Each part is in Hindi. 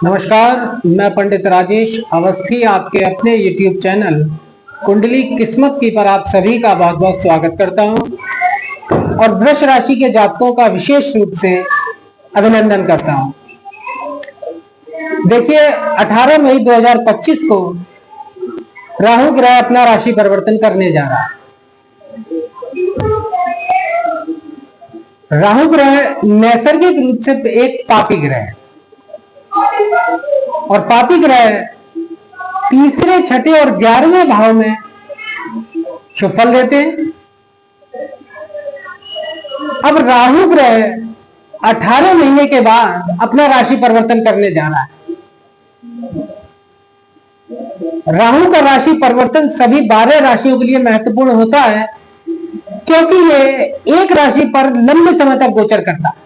नमस्कार, मैं पंडित राजेश अवस्थी आपके अपने YouTube चैनल कुंडली किस्मत की पर आप सभी का बहुत बहुत स्वागत करता हूं और वृष राशि के जातकों का विशेष रूप से अभिनंदन करता हूं। देखिए, 18 मई 2025 को राहु ग्रह अपना राशि परिवर्तन करने जा रहा है। राहु ग्रह नैसर्गिक रूप से एक पापी ग्रह है और पापी ग्रह तीसरे, छठे और 11वें भाव में शुभ फल देते हैं। अब राहु ग्रह 18 महीने के बाद अपना राशि परिवर्तन करने जा रहा है। राहु का राशि परिवर्तन सभी 12 राशियों के लिए महत्वपूर्ण होता है क्योंकि ये एक राशि पर लंबे समय तक गोचर करता है।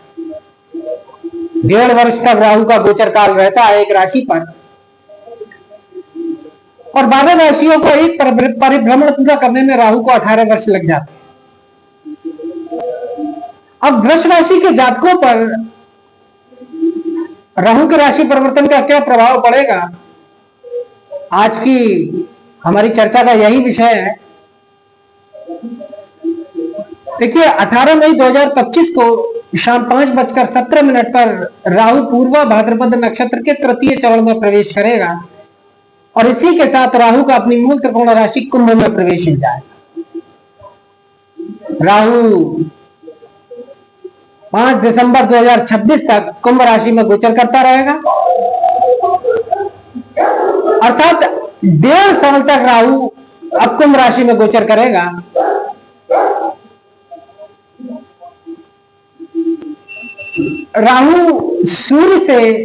1.5 वर्ष तक राहु का गोचर काल रहता है एक राशि पर और 12 राशियों को एक परिभ्रमण पूरा करने में राहु को 18 वर्ष लग जाते हैं। अब वृष राशि के जातकों पर राहु के राशि परिवर्तन का क्या प्रभाव पड़ेगा, आज की हमारी चर्चा का यही विषय है। देखिए, 18 मई 2025 को शाम 5:17 पर राहु पूर्वा भाद्रपद नक्षत्र के तृतीय चरण में प्रवेश करेगा और इसी के साथ राहु का अपनी मूल त्रिकोण राशि कुंभ में प्रवेश हो जाएगा। राहु 5 दिसंबर 2026 तक कुंभ राशि में गोचर करता रहेगा, अर्थात 1.5 साल तक राहु अब कुंभ राशि में गोचर करेगा। राहु सूर्य से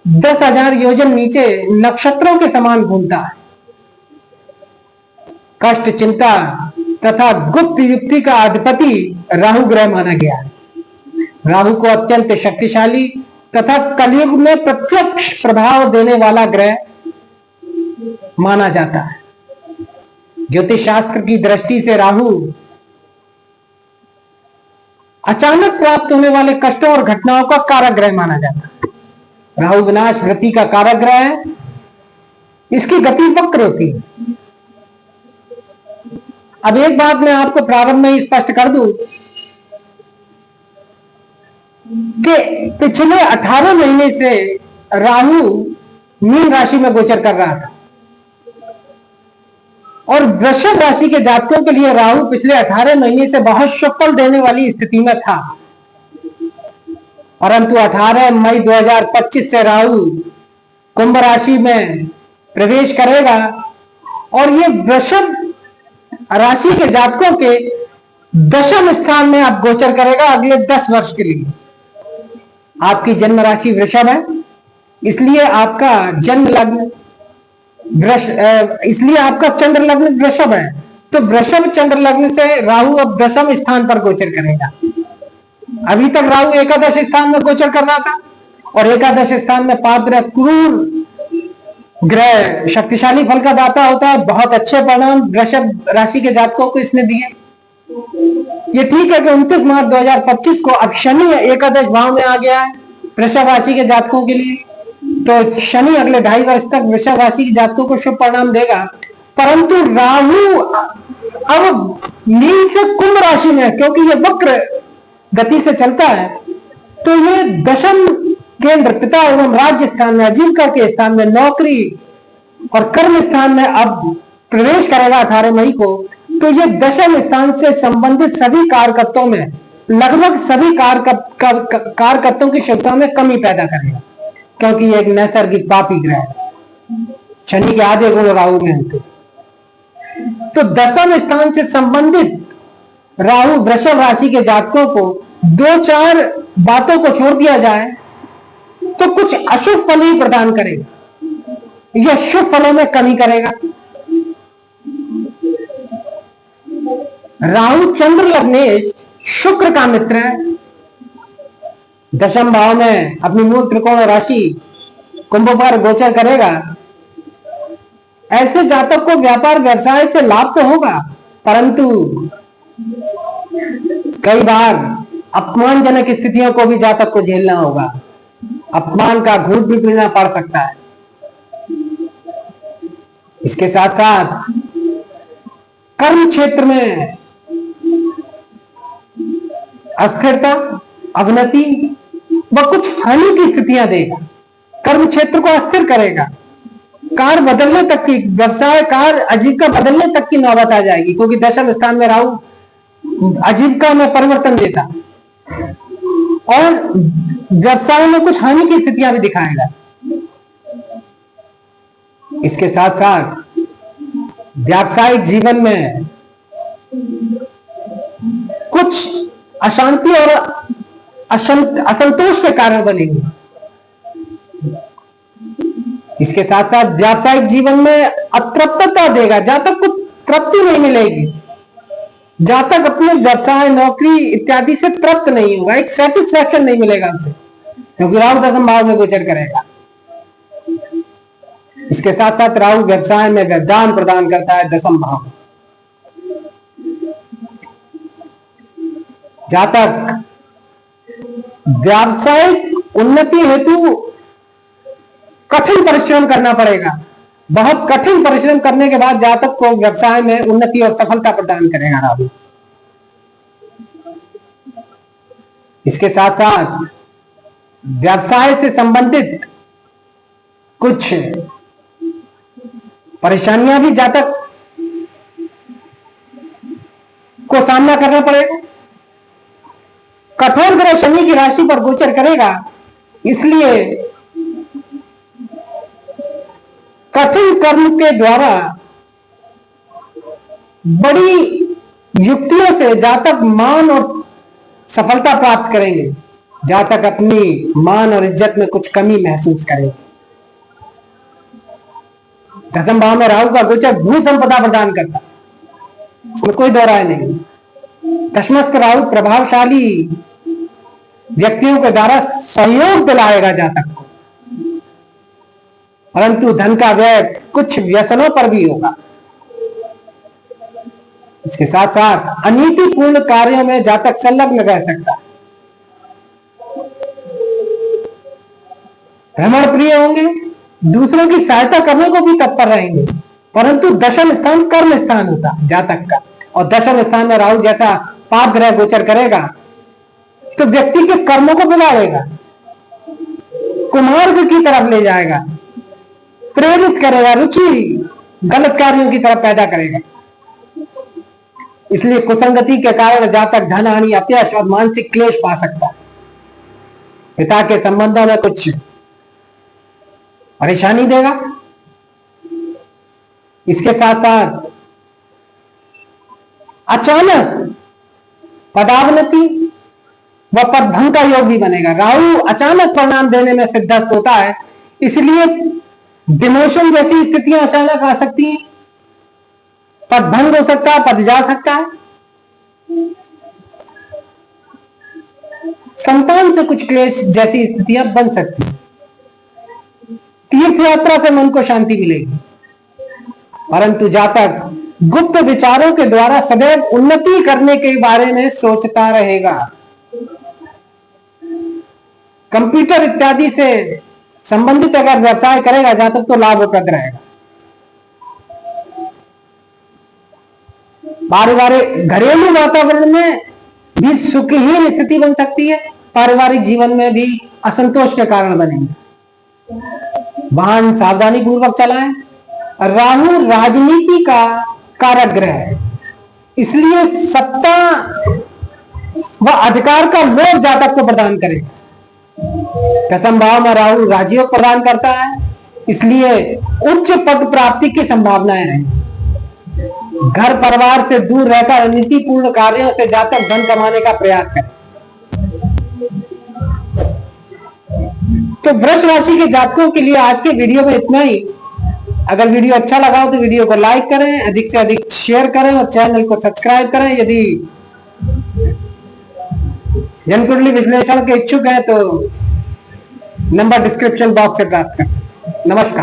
10,000 योजन नीचे नक्षत्रों के समान घूमता है। कष्ट, चिंता तथा गुप्त युक्ति का अधिपति राहु ग्रह माना गया है। राहु को अत्यंत शक्तिशाली तथा कलयुग में प्रत्यक्ष प्रभाव देने वाला ग्रह माना जाता है। ज्योतिष शास्त्र की दृष्टि से राहु अचानक प्राप्त होने वाले कष्टों और घटनाओं का कारक ग्रह माना जाता है। राहु विनाश वृत्ति का कारक ग्रह है, इसकी गति वक्र होती है। अब एक बात मैं आपको प्रारंभ में ही स्पष्ट कर दूं कि पिछले 18 महीने से राहु मीन राशि में गोचर कर रहा था और वृषभ राशि के जातकों के लिए राहु पिछले 18 महीने से बहुत शुभ फल देने वाली स्थिति में था, परंतु 18 मई 2025 से राहु कुंभ राशि में प्रवेश करेगा और ये वृषभ राशि के जातकों के 10वें स्थान में अब गोचर करेगा अगले 10 वर्ष के लिए। आपकी जन्म राशि वृषभ है, इसलिए आपका जन्म लग्न इसलिए आपका चंद्र लग्न वृषभ है, तो वृषभ चंद्र लग्न से राहु अब 10वें स्थान पर गोचर करेगा। अभी तक राहु एकादश स्थान में गोचर कर रहा था और एकादश स्थान में पाप ग्रह, क्रूर ग्रह शक्तिशाली फल का दाता होता है। बहुत अच्छे परिणाम वृषभ राशि के जातकों को इसने दिए। ये ठीक है कि 29 मार्च 2025 को अब शनि एकादश भाव में आ गया है वृषभ राशि के जातकों के लिए, तो शनि अगले 2.5 वर्ष तक वृषभ राशि के जातकों को शुभ परिणाम देगा। परंतु राहु अब मीन से कुंभ राशि में, क्योंकि ये वक्र गति से चलता है, तो ये दशम केंद्र पिता एवं राज्य स्थान में, आजीविका के स्थान में, नौकरी और कर्म स्थान में अब प्रवेश करेगा 18 मई को। तो ये दशम स्थान से संबंधित सभी कारकत्तों में, लगभग सभी कारकत्तों की क्षमता में कमी पैदा करेगा, क्योंकि ये एक नैसर्गिक पापी ग्रह है। शनि के आधे गुण राहु में होते, तो दशम स्थान से संबंधित राहु वृषभ राशि के जातकों को 2-4 बातों को छोड़ दिया जाए तो कुछ अशुभ फल ही प्रदान करेगा, यह शुभ फलों में कमी करेगा। राहु चंद्र लग्नेश शुक्र का मित्र है, दशम भाव में अपनी मूल त्रिकोण राशि कुंभ पर गोचर करेगा। ऐसे जातक को व्यापार व्यवसाय से लाभ तो होगा, परंतु कई बार अपमानजनक स्थितियों को भी जातक को झेलना होगा। अपमान का घूंट भी पीना पड़ सकता है। इसके साथ साथ कर्म क्षेत्र में अस्थिरता, अवनति व कुछ हानि की स्थितियां देगा। कर्म क्षेत्र को अस्थिर करेगा, कार्य बदलने तक की, व्यवसाय कार्य आजीविका बदलने तक की नौबत आ जाएगी, क्योंकि दशम स्थान में राहु आजीविका में परिवर्तन देता और व्यवसाय में कुछ हानि की स्थितियां भी दिखाएगा। इसके साथ साथ व्यावसायिक जीवन में कुछ अशांति और असंतोष के कारण बनेंगे। इसके साथ साथ व्यावसायिक जीवन में अतृप्तता देगा। जहां तक कुछ तृप्ति नहीं मिलेगी, जहां तक अपने व्यवसाय, नौकरी इत्यादि से तृप्त नहीं होगा, एक सेटिस्फैक्शन नहीं मिलेगा हमसे, क्योंकि राहु दशम भाव में गोचर करेगा। इसके साथ साथ राहु व्यवसाय में वरदान प्रदान करता है दशम भाव। जहां तक व्यावसायिक उन्नति हेतु कठिन परिश्रम करना पड़ेगा, बहुत कठिन परिश्रम करने के बाद जहां तक को व्यवसाय में उन्नति और सफलता प्रदान करेगा राहु। इसके साथ साथ व्यवसाय से संबंधित कुछ परेशानियां भी जातक को सामना करना पड़ेगा। कठोर ग्रह शनि की राशि पर गोचर करेगा, इसलिए कठिन कर्म के द्वारा बड़ी युक्तियों से जातक मान और सफलता प्राप्त करेंगे, जहां तक अपनी मान और इज्जत में कुछ कमी महसूस करेंगे। दशम भाव में राहु का गोचर भू संपदा प्रदान करता, इसमें कोई दो राय नहीं। दशमस्थ राहु प्रभावशाली व्यक्तियों के द्वारा सहयोग दिलाएगा जातक को, परंतु धन का व्यय कुछ व्यसनों पर भी होगा। इसके साथ साथ अनीतिपूर्ण कार्यों में जातक संलग्न रह सकता है। भ्रमण प्रिय होंगे, दूसरों की सहायता करने को भी तत्पर रहेंगे, परंतु दशम स्थान कर्म स्थान होता है जातक का, और दशम स्थान में राहु जैसा पाप ग्रह गोचर करेगा तो व्यक्ति के कर्मों को बिगाड़ेगा, कुमार्ग की तरफ ले जाएगा, प्रेरित करेगा, रुचि गलत कार्यों की तरफ पैदा करेगा। इसलिए कुसंगति के कारण जातक धन हानि, अपयश और मानसिक क्लेश पा सकता है। पिता के संबंधों में कुछ परेशानी देगा। इसके साथ साथ अचानक पदावनति व पदभंग का योग भी बनेगा। राहु अचानक परिणाम देने में सिद्धस्त होता है, इसलिए डिमोशन जैसी स्थितियां अचानक आ सकती हैं, पदभंग हो सकता है, पद जा सकता है, संतान से कुछ क्लेश जैसी स्थितियां बन सकती हैं। तीर्थ यात्रा से मन को शांति मिलेगी, परंतु जातक गुप्त विचारों के द्वारा सदैव उन्नति करने के बारे में सोचता रहेगा। कंप्यूटर इत्यादि से संबंधित अगर व्यवसाय करेगा जातक तो लाभप्रद रहेगा। पारिवारिक घरेलू वातावरण में भी सुखहीन स्थिति बन सकती है, पारिवारिक जीवन में भी असंतोष के कारण बनेंगे। वाहन सावधानी पूर्वक चलाएं। राहु राजनीति का कारक ग्रह है, इसलिए सत्ता व अधिकार का लोभ जातक को प्रदान करेगा। दशम भाव में राहु राजयोग प्रदान करता है, इसलिए उच्च पद प्राप्ति की संभावनाएं हैं। घर परिवार से दूर रहकर नीतिपूर्ण कार्यों से जातक धन कमाने का प्रयास करें। तो वृष राशि के जातकों के लिए आज के वीडियो में इतना ही। अगर वीडियो अच्छा लगा हो तो वीडियो को लाइक करें, अधिक से अधिक शेयर करें और चैनल को सब्सक्राइब करें। यदि जन्म कुंडली विश्लेषण के इच्छुक हैं तो नंबर डिस्क्रिप्शन बॉक्स से प्राप्त कर सकते हैं। नमस्कार।